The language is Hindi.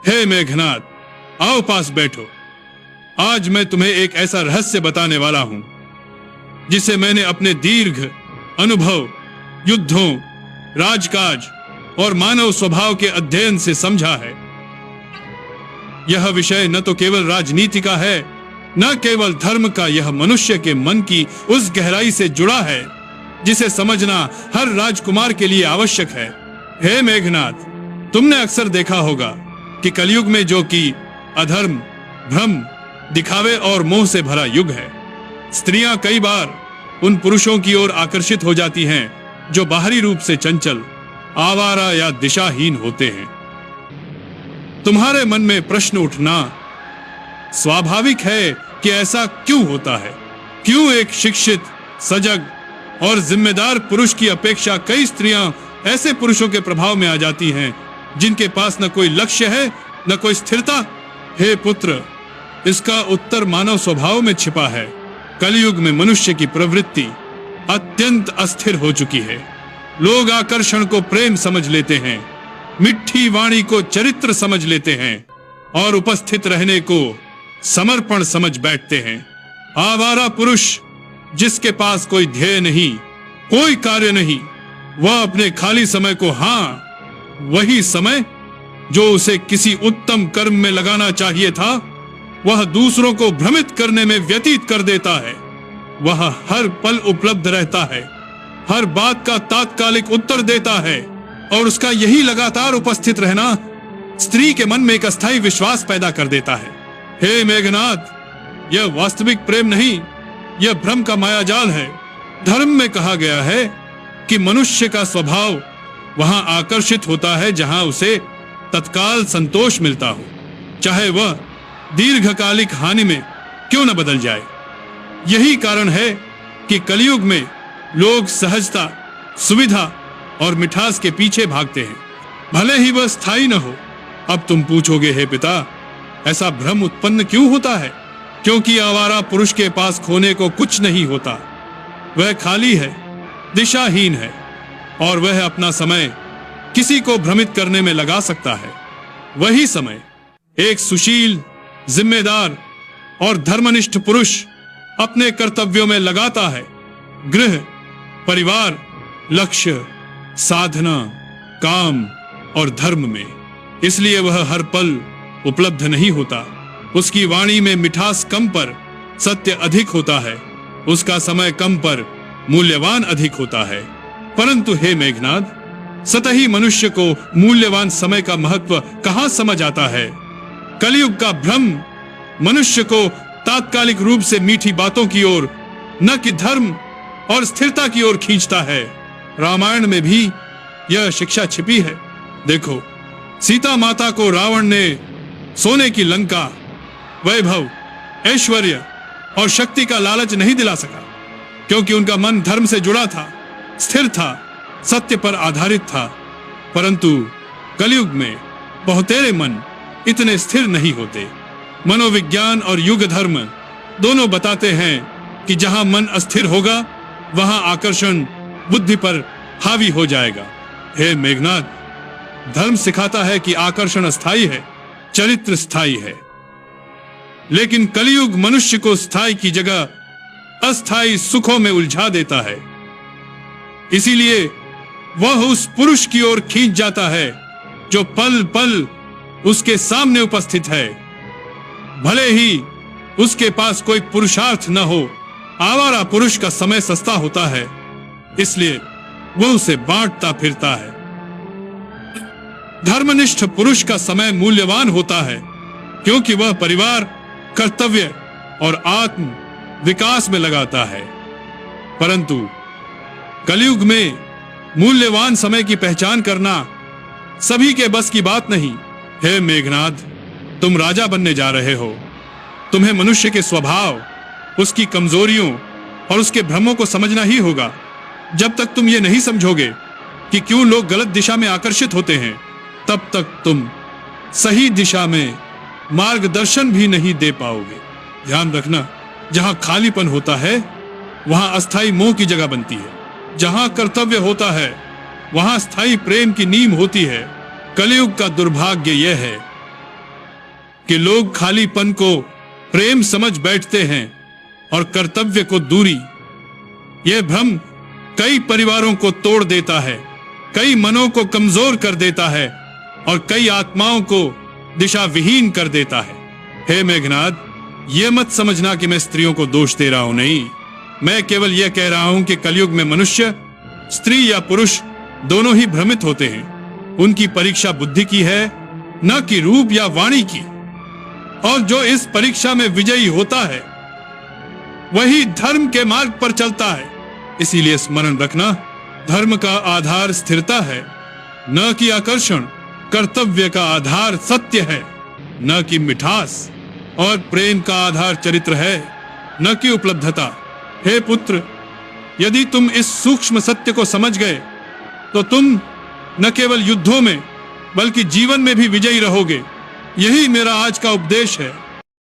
हे मेघनाद, आओ पास बैठो। आज मैं तुम्हें एक ऐसा रहस्य बताने वाला हूं जिसे मैंने अपने दीर्घ अनुभव, युद्धों, राजकाज और मानव स्वभाव के अध्ययन से समझा है। यह विषय न तो केवल राजनीति का है, न केवल धर्म का, यह मनुष्य के मन की उस गहराई से जुड़ा है जिसे समझना हर राजकुमार के लिए आवश्यक है। हे मेघनाद, तुमने अक्सर देखा होगा कि कलयुग में जो कि अधर्म, भ्रम, दिखावे और मोह से भरा युग है, स्त्रियां कई बार उन पुरुषों की ओर आकर्षित हो जाती हैं जो बाहरी रूप से चंचल, आवारा या दिशाहीन होते हैं। तुम्हारे मन में प्रश्न उठना स्वाभाविक है कि ऐसा क्यों होता है। क्यों एक शिक्षित, सजग और जिम्मेदार पुरुष की अपेक्षा कई स्त्रियां ऐसे पुरुषों के प्रभाव में आ जाती हैं जिनके पास न कोई लक्ष्य है, न कोई स्थिरता। हे पुत्र, इसका उत्तर मानव स्वभाव में छिपा है। कलयुग में मनुष्य की प्रवृत्ति अत्यंत अस्थिर हो चुकी है। लोग आकर्षण को प्रेम समझ लेते हैं, मिठी वाणी को चरित्र समझ लेते हैं और उपस्थित रहने को समर्पण समझ बैठते हैं। आवारा पुरुष जिसके पास कोई ध्येय नहीं, कोई कार्य नहीं, वह अपने खाली समय को, वही समय जो उसे किसी उत्तम कर्म में लगाना चाहिए था, वह दूसरों को भ्रमित करने में व्यतीत कर देता है। वह हर पल उपलब्ध रहता है, हर बात का तात्कालिक उत्तर देता है और उसका यही लगातार उपस्थित रहना स्त्री के मन में एक अस्थायी विश्वास पैदा कर देता है। हे मेघनाद, यह वास्तविक प्रेम नहीं, यह भ्रम का मायाजाल है। धर्म में कहा गया है कि मनुष्य का स्वभाव वहां आकर्षित होता है जहां उसे तत्काल संतोष मिलता हो, चाहे वह दीर्घकालिक हानि में क्यों न बदल जाए। यही कारण है कि कलयुग में लोग सहजता, सुविधा और मिठास के पीछे भागते हैं, भले ही वह स्थायी न हो। अब तुम पूछोगे, हे पिता, ऐसा भ्रम उत्पन्न क्यों होता है? क्योंकि आवारा पुरुष के पास खोने को कुछ नहीं होता। वह खाली है, दिशाहीन है और वह अपना समय किसी को भ्रमित करने में लगा सकता है। वही समय एक सुशील, जिम्मेदार और धर्मनिष्ठ पुरुष अपने कर्तव्यों में लगाता है। गृह, परिवार, लक्ष्य, साधना, काम और धर्म में। इसलिए वह हर पल उपलब्ध नहीं होता। उसकी वाणी में मिठास कम पर सत्य अधिक होता है, उसका समय कम पर मूल्यवान अधिक होता है। परंतु हे मेघनाद, सतही मनुष्य को मूल्यवान समय का महत्व कहां समझ आता है। कलयुग का भ्रम मनुष्य को तात्कालिक रूप से मीठी बातों की ओर, न कि धर्म और स्थिरता की ओर खींचता है। रामायण में भी यह शिक्षा छिपी है। देखो, सीता माता को रावण ने सोने की लंका, वैभव, ऐश्वर्य और शक्ति का लालच नहीं दिला सका, क्योंकि उनका मन धर्म से जुड़ा था, स्थिर था, सत्य पर आधारित था। परंतु कलयुग में बहुतेरे मन इतने स्थिर नहीं होते। मनोविज्ञान और युग धर्म दोनों बताते हैं कि जहां मन अस्थिर होगा, वहां आकर्षण बुद्धि पर हावी हो जाएगा। हे मेघनाद, धर्म सिखाता है कि आकर्षण अस्थायी है, चरित्र स्थायी है। लेकिन कलयुग मनुष्य को स्थायी की जगह अस्थायी सुखों में उलझा देता है। इसीलिए वह उस पुरुष की ओर खींच जाता है जो पल पल उसके सामने उपस्थित है, भले ही उसके पास कोई पुरुषार्थ न हो। आवारा पुरुष का समय सस्ता होता है, इसलिए वह उसे बांटता फिरता है। धर्मनिष्ठ पुरुष का समय मूल्यवान होता है, क्योंकि वह परिवार, कर्तव्य और आत्म विकास में लगाता है। परंतु कलयुग में मूल्यवान समय की पहचान करना सभी के बस की बात नहीं। हे मेघनाद, तुम राजा बनने जा रहे हो। तुम्हें मनुष्य के स्वभाव, उसकी कमजोरियों और उसके भ्रमों को समझना ही होगा। जब तक तुम ये नहीं समझोगे कि क्यों लोग गलत दिशा में आकर्षित होते हैं, तब तक तुम सही दिशा में मार्गदर्शन भी नहीं दे पाओगे। ध्यान रखना, जहां खालीपन होता है वहां अस्थायी मोह की जगह बनती है। जहां कर्तव्य होता है वहां स्थायी प्रेम की नींव होती है। कलयुग का दुर्भाग्य यह है कि लोग खालीपन को प्रेम समझ बैठते हैं और कर्तव्य को दूरी। यह भ्रम कई परिवारों को तोड़ देता है, कई मनों को कमजोर कर देता है और कई आत्माओं को दिशा विहीन कर देता है। हे मेघनाद, यह मत समझना कि मैं स्त्रियों को दोष दे रहा हूं, नहीं। मैं केवल यह कह रहा हूं कि कलयुग में मनुष्य, स्त्री या पुरुष दोनों ही भ्रमित होते हैं। उनकी परीक्षा बुद्धि की है, न कि रूप या वाणी की। और जो इस परीक्षा में विजयी होता है वही धर्म के मार्ग पर चलता है। इसीलिए स्मरण रखना, धर्म का आधार स्थिरता है, न कि आकर्षण। कर्तव्य का आधार सत्य है, न कि मिठास। और प्रेम का आधार चरित्र है, न कि उपलब्धता। हे पुत्र, यदि तुम इस सूक्ष्म सत्य को समझ गए तो तुम न केवल युद्धों में बल्कि जीवन में भी विजयी रहोगे। यही मेरा आज का उपदेश है।